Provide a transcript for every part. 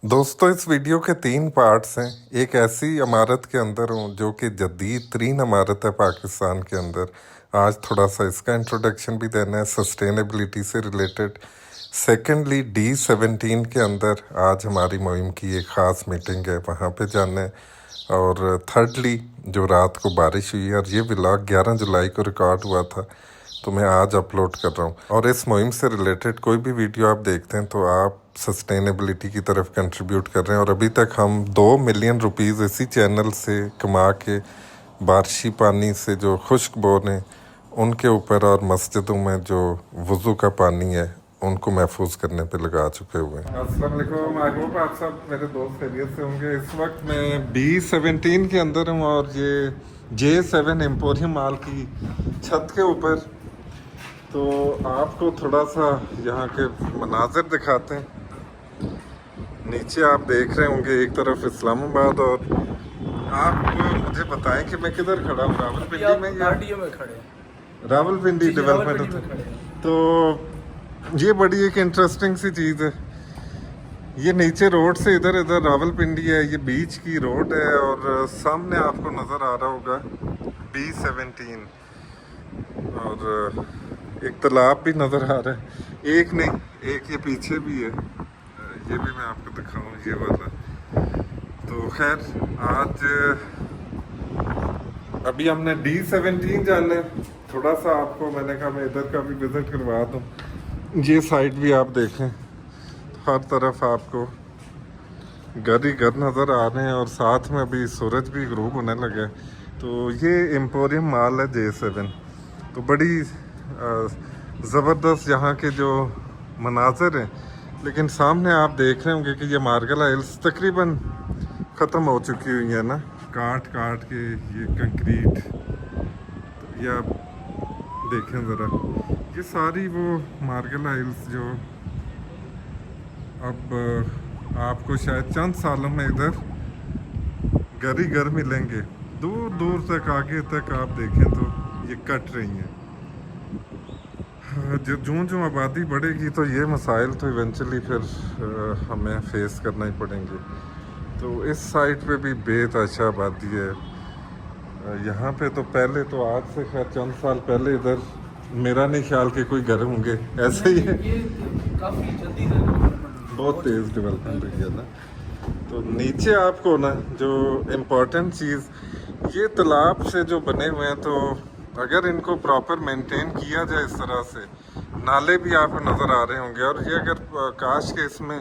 दोस्तों इस वीडियो के 3 पार्ट्स हैं। एक ऐसी इमारत के अंदर हूँ जो कि जदीद तरीन इमारत है पाकिस्तान के अंदर। आज थोड़ा सा इसका इंट्रोडक्शन भी देना है सस्टेनेबिलिटी से रिलेटेड। सेकेंडली D17 के अंदर आज हमारी मुहिम की एक ख़ास मीटिंग है, वहाँ पे जाना है। और थर्डली जो रात को बारिश हुई है, और ये व्लॉग 11 जुलाई को रिकॉर्ड हुआ था तो मैं आज अपलोड कर रहा हूँ। और इस मुहिम से रिलेटेड कोई भी वीडियो आप देखते हैं तो आप सस्टेनेबिलिटी की तरफ कंट्रीब्यूट कर रहे हैं। और अभी तक हम 2 मिलियन रुपीज़ इसी चैनल से कमा के बारिशी पानी से जो खुश्क बोर हैं उनके ऊपर और मस्जिदों में जो वज़ू का पानी है उनको महफूज करने पे लगा चुके हुए हैं। अस्सलाम वालेकुम, आई होप आप सब मेरे दोस्त खैरियत से होंगे। इस वक्त मैं D17 के अंदर हूँ और ये J7 एम्पोरियम मॉल की छत के ऊपर। तो आपको थोड़ा सा यहाँ के मनाजिर दिखाते हैं। नीचे आप देख रहे होंगे एक तरफ इस्लामाबाद, और आप मुझे बताएं कि मैं किधर खड़ा हूँ, रावलपिंडी में या में खड़े हैं? रावलपिंडी डेवलपमेंट। तो ये बड़ी एक इंटरेस्टिंग सी चीज़ है। ये नीचे रोड से इधर इधर रावलपिंडी है, ये बीच की रोड है, और सामने आपको नज़र आ रहा होगा D17, और एक तालाब भी नज़र आ रहा है। एक नहीं, एक ये पीछे भी है, ये भी मैं आपको दिखाऊं, ये वाला। तो खैर आज अभी हमने D17 जाना है। थोड़ा सा आपको मैंने कहा मैं इधर का भी विज़िट करवा दूं। ये साइड भी आप देखें, हर तरफ आपको घर ही घर नज़र आ रहे हैं, और साथ में अभी सूरज भी ग़ुरूब होने लगा है। तो ये एम्पोरियम मॉल है J7। तो बड़ी ज़बरदस्त यहाँ के जो मनाज़र हैं। लेकिन सामने आप देख रहे होंगे कि ये मार्गला हिल्स तकरीबन ख़त्म हो चुकी हुई है ना, काट काट के ये कंक्रीट। तो ये आप देखें ज़रा, ये सारी वो मार्गला हिल्स जो अब आपको शायद चंद सालों में इधर घर ही घर मिलेंगे। दूर दूर तक आगे तक आप देखें तो ये कट रही हैं। जो जो आबादी बढ़ेगी तो ये मसाइल तो इवेंचुअली फिर हमें फेस करना ही पड़ेंगे। तो इस साइड पे भी बेतहाशा आबादी है। यहाँ पे तो पहले तो आज से खैर चंद साल पहले इधर मेरा नहीं ख्याल कि कोई घर होंगे, ऐसे ही है। ये काफ़ी जल्दी बहुत तेज़ डेवलपमेंट हुई है ना। तो नीचे आपको ना जो इम्पोर्टेंट चीज़, ये तालाब से जो बने हुए हैं, तो अगर इनको प्रॉपर मेंटेन किया जाए इस तरह से, नाले भी आपको नज़र आ रहे होंगे। और ये अगर काश के इसमें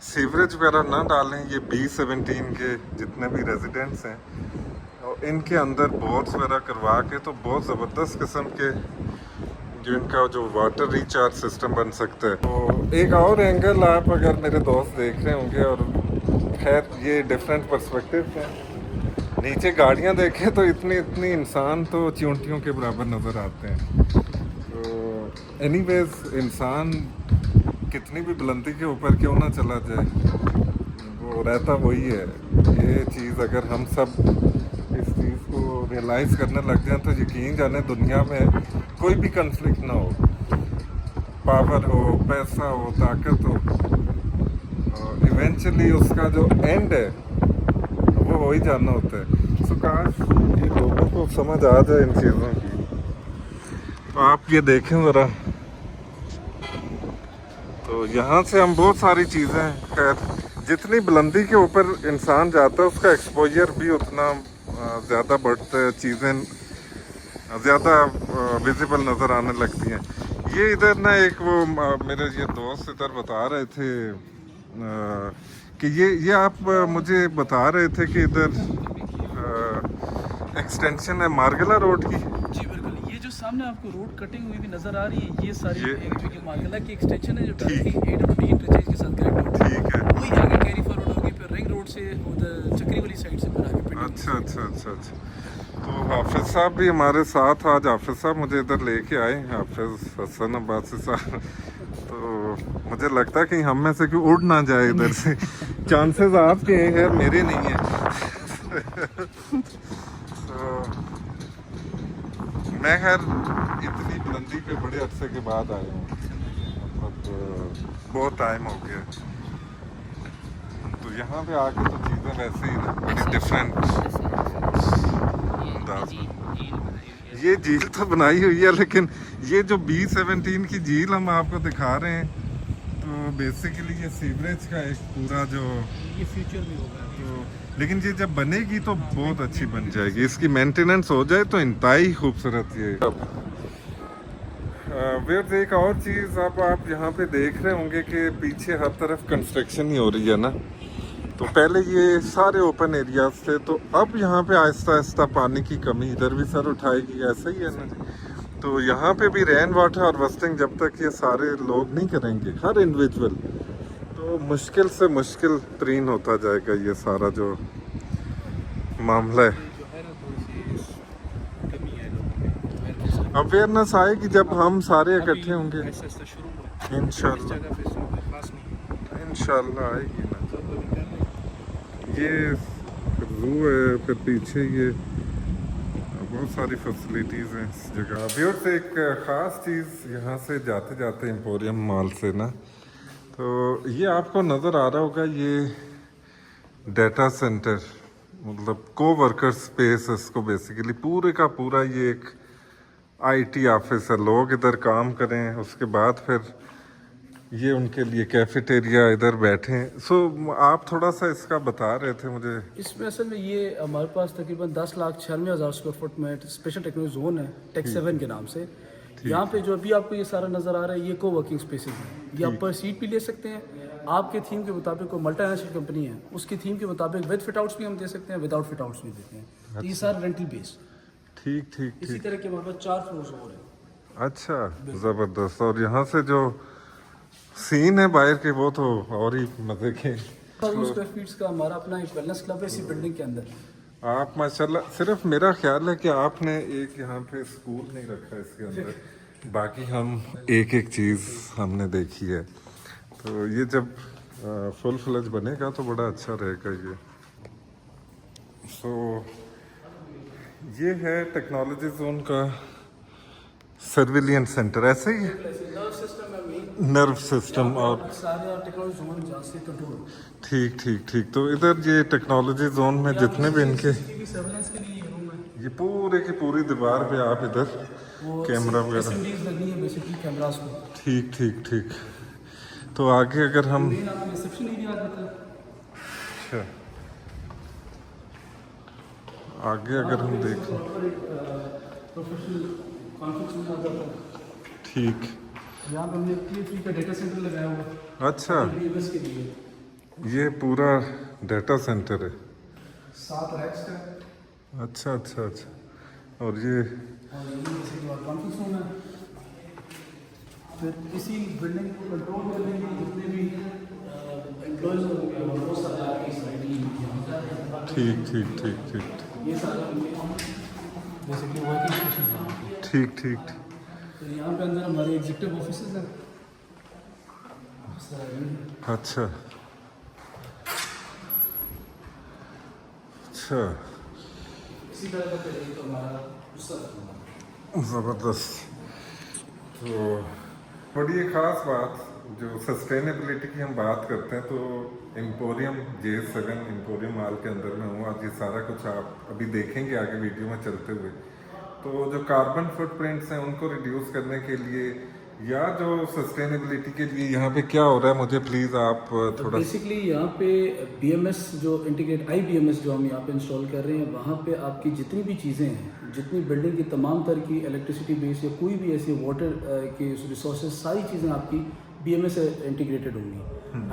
सीवरेज वगैरह ना डालें, ये B17 के जितने भी रेजिडेंट्स हैं और इनके अंदर बोर्स वगैरह करवा के, तो बहुत ज़बरदस्त किस्म के जो इनका जो वाटर रिचार्ज सिस्टम बन सकता है। तो एक और एंगल आप अगर मेरे दोस्त देख रहे होंगे, और खैर ये डिफरेंट पर्सपेक्टिव हैं। नीचे गाड़ियां देखें तो इतनी इतनी इंसान तो चींटियों के बराबर नज़र आते हैं। तो एनीवेज इंसान कितनी भी बुलंदी के ऊपर क्यों ना चला जाए, वो रहता वही है। ये चीज़ अगर हम सब इस चीज़ को रियलाइज़ करने लग जाएं तो यकीन जाने दुनिया में कोई भी कन्फ्लिक्ट ना हो, पावर हो, पैसा हो, ताकत हो, इवेंचुअली उसका जो एंड है वो हो ही जाना होता है। सो काश ये लोगों को समझ आ जाए इन चीज़ों की। तो आप ये देखें ज़रा, तो यहाँ से हम बहुत सारी चीज़ें, खैर जितनी बुलंदी के ऊपर इंसान जाता है उसका एक्सपोजर भी उतना ज़्यादा बढ़ता है, चीज़ें ज़्यादा विजिबल नज़र आने लगती हैं। ये इधर ना एक वो मेरे ये दोस्त इधर बता रहे थे कि ये आप मुझे बता रहे थे कि इधर एक्सटेंशन है मार्गला रोड की। जी बिल्कुल, ये जो सामने आपको रोड कटिंग हुई भी नज़र आ रही है, ये सारी एक जो कि मार्गला की एक्सटेंशन है, जो डायरेक्टली A-D इंटरचेंज के साथ कनेक्ट होती है। ठीक है, वही आगे कैरी फॉरवर्ड होगी, फिर रिंग रोड से उधर चक्री वाली साइड से फिर आगे। अच्छा अच्छा अच्छा अच्छा। तो हाफिज़ साहब भी हमारे साथ, आज हाफिज़ साहब मुझे इधर लेके आए, हाफिज़ हसन अब्बासी साहब। तो मुझे लगता है कि हम में से कोई उड़ ना जाए इधर से। चांसेस आपके हैं, मेरे नहीं है। तो मैं खैर इतनी बुलंदी पे बड़े अरसे के बाद आया हूँ, मतलब बहुत टाइम हो गया। तो और यहाँ पे आके तो चीज़ें वैसे ही ना बड़ी डिफरेंट अंदाज में। ये झील तो बनाई हुई है, लेकिन ये जो B17 की झील हम आपको दिखा रहे हैं, तो बेसिकली ये सीवरेज का एक पूरा जो ये फ्यूचर में होगा। तो लेकिन ये जब बनेगी तो बहुत अच्छी बन जाएगी, इसकी मेंटेनेंस हो जाए तो इंतहाई खूबसूरत ये। वेयर एक और चीज़ आप यहाँ पे देख रहे होंगे कि पीछे हर तरफ कंस्ट्रक्शन ही हो रही है ना। तो पहले ये सारे ओपन एरियाज थे, तो अब यहाँ पे आहिस्ता आहिस्ता पानी की कमी इधर भी सर उठाएगी, ऐसा ही है ना जी। तो यहाँ पे भी रेन वाटर हार्वेस्टिंग जब तक ये सारे लोग नहीं करेंगे, हर इंडिविजुअल, तो मुश्किल से मुश्किल तरीन होता जाएगा ये सारा जो मामला है। जो है ना थोड़ी सी कमी है लोगों में, अवेयरनेस आएगी जब हम सारे इकट्ठे होंगे, ऐसा ऐसा शुरू हुआ इंशाल्लाह इस जगह पे इसमें कोई खास नहीं है। इंशाल्लाह आएगी ना। तो अभी कर रहे हैं। ये जू है, फिर पीछे ये बहुत सारी फैसिलिटीज़ हैं इस जगह। व्यूअर्स एक ख़ास चीज़ यहाँ से जाते जाते एम्पोरियम मॉल से ना, तो ये आपको नज़र आ रहा होगा, ये डाटा सेंटर मतलब को वर्कर स्पेस है इसको बेसिकली, पूरे का पूरा ये एक IT ऑफिस है, लोग इधर काम करें, उसके बाद फिर ये उनके लिए कैफेटेरिया, इधर बैठे। सो आप थोड़ा सा इसका बता रहे थे मुझे। इसमें असल में ये हमारे पास तकरीबन 10,96,000 स्क्वायर फुट में स्पेशल टेक्नोलॉजी जोन है, टेक 7 के नाम से। यहाँ पे जो अभी आपको ये सारा नज़र आ रहा है, ये को वर्किंग स्पेसेस हैं। ये आप पर सीट भी ले सकते हैं, आपके थीम के मुताबिक कोई मल्टीनेशनल कंपनी है उसकी थीम के मुताबिक विद फिट आउट्स भी हम दे सकते हैं, विदाउट फिट आउट्स भी देते हैं। तो ये सारा रेंटल बेस्ड। ठीक ठीक इसी ठीक, तरह के हमारे पास 4 फ्लोर्स और हैं। अच्छा ज़बरदस्त। और यहाँ से जो सीन है बाहर के, वो तो और ही मज़े के। 1000 स्क्वायर फीट का हमारा अपना एक वेलनेस क्लब है इसी बिल्डिंग के अंदर। आप माशाल्लाह, सिर्फ मेरा ख्याल है कि आपने एक यहाँ पे स्कूल नहीं रखा इसके अंदर, बाकी हम एक एक चीज़ हमने देखी है। तो ये जब फुल फ्लज बनेगा तो बड़ा अच्छा रहेगा ये। सो ये है टेक्नोलॉजी जोन का सर्विलियंस सेंटर, ऐसे ही नर्व सिस्टम है मेन, नर्व सिस्टम और सारे टेक्नोलॉजी जोन जहाँ से कंट्रोल। ठीक ठीक ठीक। तो इधर ये टेक्नोलॉजी जोन में जितने भी इनके सर्विलेंस के लिए ये रूम है। ये पूरे की पूरी दीवार पे आप इधर कैमरा वगैरह, SMDs लगी है बेसिकली कैमरास को। ठीक ठीक ठीक। तो आगे अगर हम मेन आपको रिसेप्शन एरिया आ जाता है। अच्छा, आगे अगर हम देखें, प्रोफेशनल कॉन्फ्रेंस रूम आ जाता है। ठीक, यहाँ पे हमने PFE का डेटा सेंटर लगाया हुआ है अच्छा BMS के लिए। ये पूरा डाटा सेंटर है, 7 रैक्स का। अच्छा अच्छा अच्छा। और ये और ये जैसे कि कॉन्फ्रेंस रूम है। फिर इसी बिल्डिंग को कंट्रोल करने के लिए जितने भी एम्प्लॉयज होंगे वो सारे आपकी साइड ठीक ठीक ठीक ठीक ये सारे बेसिकली वर्किंग स्टेशन है। ठीक ठीक ठीक। फिर यहाँ पे अंदर हमारे एग्जीक्यूटिव ऑफिसेज हैं। अच्छा अच्छा, इसी तरह का फिर एक हमारा ज़बरदस्त। तो बड़ी एक ख़ास बात, जो सस्टेनेबिलिटी की हम बात करते हैं, तो एम्पोरियम J7 एम्पोरियम मॉल के अंदर में हूँ आज। ये सारा कुछ आप अभी देखेंगे आगे वीडियो में चलते हुए। तो जो कार्बन फुटप्रिंट्स हैं उनको रिड्यूस करने के लिए या जो सस्टेनेबिलिटी के लिए यहाँ पे क्या हो रहा है, मुझे प्लीज़ आप थोड़ा। बेसिकली यहाँ पे BMS जो इंटीग्रेट IBMS जो हम यहाँ पे इंस्टॉल कर रहे हैं, वहाँ पे आपकी जितनी भी चीज़ें हैं, जितनी बिल्डिंग की तमाम तरह की इलेक्ट्रिसिटी बेस या कोई भी ऐसी वाटर के रिसोर्सेज, सारी चीज़ें आपकी BMS से इंटीग्रेटेड होंगी।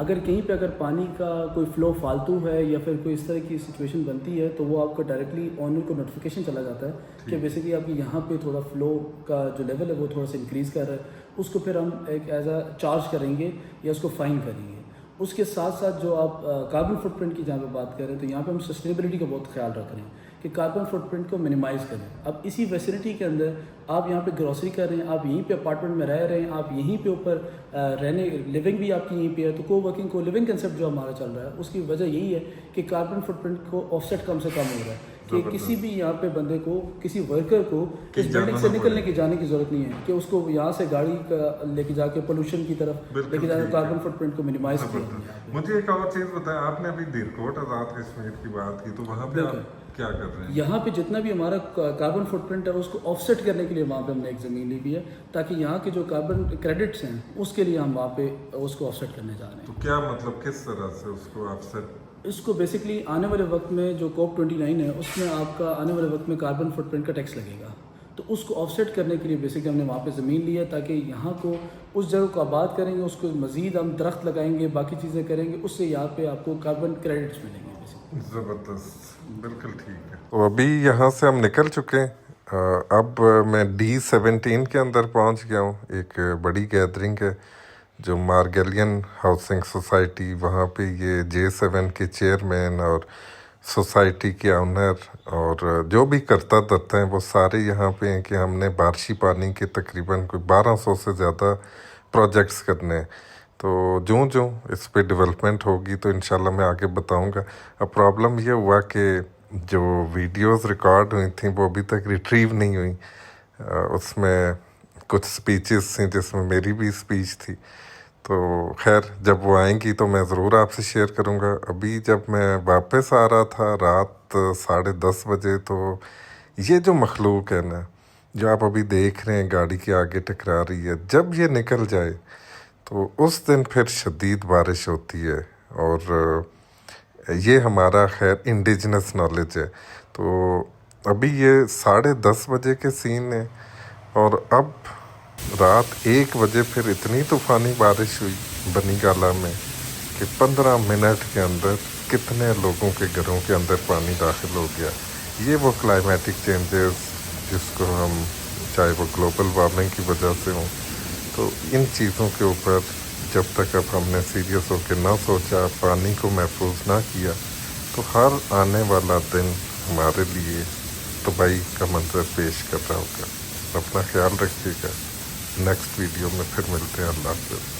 अगर कहीं पे अगर पानी का कोई फ्लो फालतू है या फिर कोई इस तरह की सिचुएशन बनती है, तो वो आपको डायरेक्टली ऑनर को नोटिफिकेशन चला जाता है कि बेसिकली आपकी यहाँ पे थोड़ा फ्लो का जो लेवल है वो थोड़ा सा इंक्रीज़ कर रहा है। उसको फिर हम एक एज अ चार्ज करेंगे या उसको फाइन करेंगे। उसके साथ साथ जो आप कार्बन फुटप्रिंट की जहाँ पे बात कर रहे हैं, तो यहाँ पे हम सस्टेनेबिलिटी का बहुत ख्याल रख रहे हैं कि कार्बन फुटप्रिंट को मिनिमाइज़ करें। अब इसी फैसिलिटी के अंदर आप यहाँ पे ग्रॉसरी कर रहे हैं, आप यहीं पे अपार्टमेंट में रह रहे हैं, आप यहीं पे ऊपर रहने लिविंग भी आपकी यहीं पे है, तो को वर्किंग को लिविंग कंसेप्ट जो हमारा चल रहा है उसकी वजह यही है कि कार्बन फुटप्रिंट को ऑफसेट कम से कम हो रहा है कि किसी भी यहाँ पे बंदे को, किसी वर्कर को इस बिल्डिंग से निकलने की जाने की ज़रूरत नहीं है कि उसको यहाँ से गाड़ी का लेके जाके पोल्यूशन की तरफ लेके जाकर कार्बन फुटप्रिंट को मिनिमाइज किया। मुझे एक और चीज़ बताएं, आपने अभी दीरकोट आज़ाद कश्मीर की बात की, तो वहाँ पे आप क्या कर रहे हैं? यहाँ पे जितना भी हमारा कार्बन फुटप्रिंट है उसको ऑफसेट करने के लिए वहाँ पे हमने एक ज़मीन ली हुई है, ताकि यहाँ के जो कार्बन क्रेडिट्स हैं उसके लिए हम वहाँ पे उसको ऑफसेट करने जा रहे हैं। तो क्या मतलब किस तरह से उसको ऑफसेट? इसको बेसिकली आने वाले वक्त में जो COP29 है उसमें आपका आने वाले वक्त में कार्बन फुटप्रिंट का टैक्स लगेगा, तो उसको ऑफसेट करने के लिए बेसिकली हमने वहाँ पे ज़मीन ली है, ताकि यहाँ को उस जगह को आबाद करेंगे, उसको मज़ीद हम दरख्त लगाएंगे, बाकी चीज़ें करेंगे, उससे यहाँ पे आपको कार्बन क्रेडिट्स मिलेंगे। ज़बरदस्त, बिल्कुल ठीक है। तो अभी यहाँ से हम निकल चुके हैं, अब मैं D17 के अंदर पहुँच गया हूँ। एक बड़ी गैदरिंग है जो मार्गेलियन हाउसिंग सोसाइटी, वहाँ पे ये J7 के चेयरमैन और सोसाइटी के ऑनर और जो भी करता धरता हैं वो सारे यहाँ पे हैं कि हमने बारिशी पानी के तकरीबन कोई 1200 से ज़्यादा प्रोजेक्ट्स करने हैं। तो जो इस पे डेवलपमेंट होगी तो इंशाल्लाह मैं आगे बताऊंगा। अब प्रॉब्लम ये हुआ कि जो वीडियोस रिकॉर्ड हुई थी वो अभी तक रिट्रीव नहीं हुई। उसमें कुछ स्पीचेस थी जिसमें मेरी भी स्पीच थी, तो खैर जब वो आएंगी तो मैं ज़रूर आपसे शेयर करूंगा। अभी जब मैं वापस आ रहा था रात 10:30 बजे, तो ये जो मखलूक है ना जो आप अभी देख रहे हैं गाड़ी के आगे टकरा रही है, जब ये निकल जाए तो उस दिन फिर शदीद बारिश होती है। और ये हमारा खैर इंडिजिनस नॉलेज है। तो अभी ये 10:30 बजे के सीन है और अब रात 1 बजे फिर इतनी तूफ़ानी बारिश हुई बनी गाला में कि 15 मिनट के अंदर कितने लोगों के घरों के अंदर पानी दाखिल हो गया। ये वो क्लाइमेटिक चेंजेस जिसको हम, चाहे वो ग्लोबल वार्मिंग की वजह से हों, तो इन चीज़ों के ऊपर जब तक अब हमने सीरियस होकर ना सोचा, पानी को महफूज ना किया, तो हर आने वाला दिन हमारे लिए तबाही का मंजर पेश कर रहा होगा। अपना ख्याल रखिएगा। नेक्स्ट वीडियो में फिर मिलते हैं। अल्लाह हाफ़िज़।